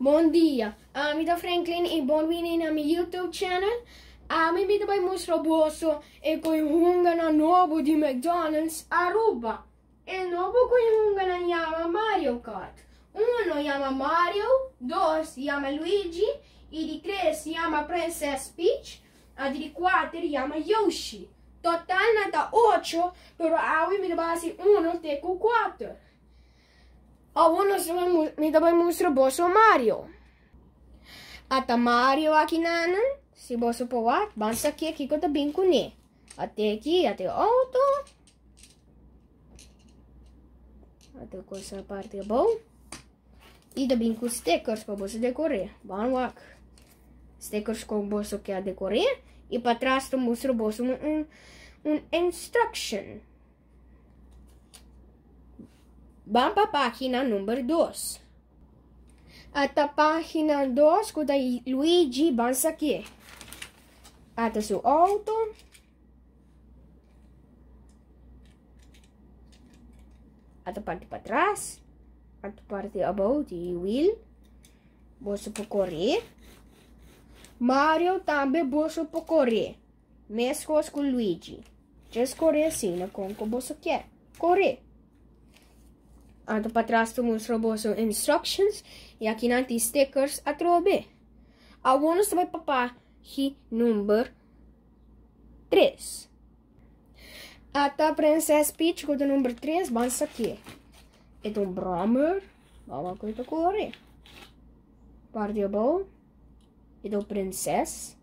Bom dia, mi da Franklin e bem-vindo na meu YouTube channel. Mi vida vai mostrar bosso e coi hunga na novo di McDonald's Aruba. E novo coi hunga na chiama Mario Kart. Uno chiama Mario, dos chiama Luigi, e di tre si chiama Princess Peach, e di quattro chiama Yoshi. Total nata 8, però awi mi da base 1 teco 4. Uno mi da vai mostrar bosso Mario. Ata Mario aqui nanan, se bosso poat, bansa aqui kota binku ne. Até aqui, até auto. Até coisa parte bom. E da binku stickers para bosso decorar. Banwak. Stickers com bosso que a decorar. E para trás tu mostra bosso instruction. Vamos para a página número 2. Até a página 2, quando Luigi bansa aqui. Até seu auto. Até a parte para trás. Até a parte about the wheel. Bolso para correr. Mario também bolso para correr. Mesmo com Luigi. Just correr assim, não com o bolso quer. Correr. Até para trás tu mostra bolso instructions. E aqui não tem stickers a trobe. Alguns vai para página número 3. Até a Princess Peach, com o número 3, bansa aqui. É um Brahmer. Vamos a correr. Parte bom. É do Princess.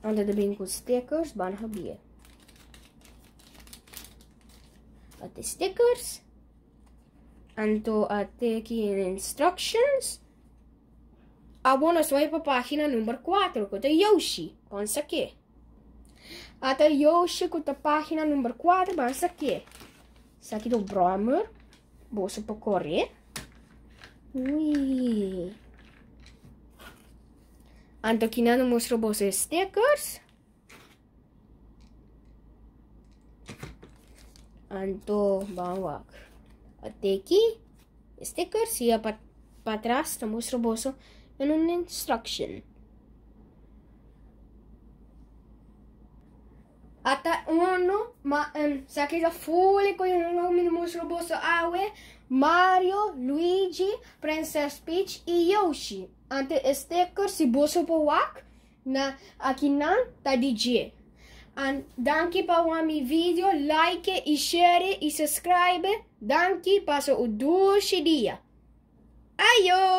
Anda também com stickers, banha bem. Até stickers. Anto até aqui instructions. Abonos vai para a página número 4, com o Yoshi. Pensa aqui. Até Yoshi com a página número 4, pensa aqui. Isso aqui do Brahmer. Bolso para correr. Ui. Anto aqui não mostra bolso stickers. Anto, vamos até aqui, stickers, e para trás, tá mostra o bolso em uma instruction. Até se aqui da folha, com me mostra o bolso Mario, Luigi, Princess Peach e Yoshi. Ante stickers, e bolso para aqui não tá DJ. Danke para o meu vídeo, like e share e subscribe. Danke para o doce dia. Ayo!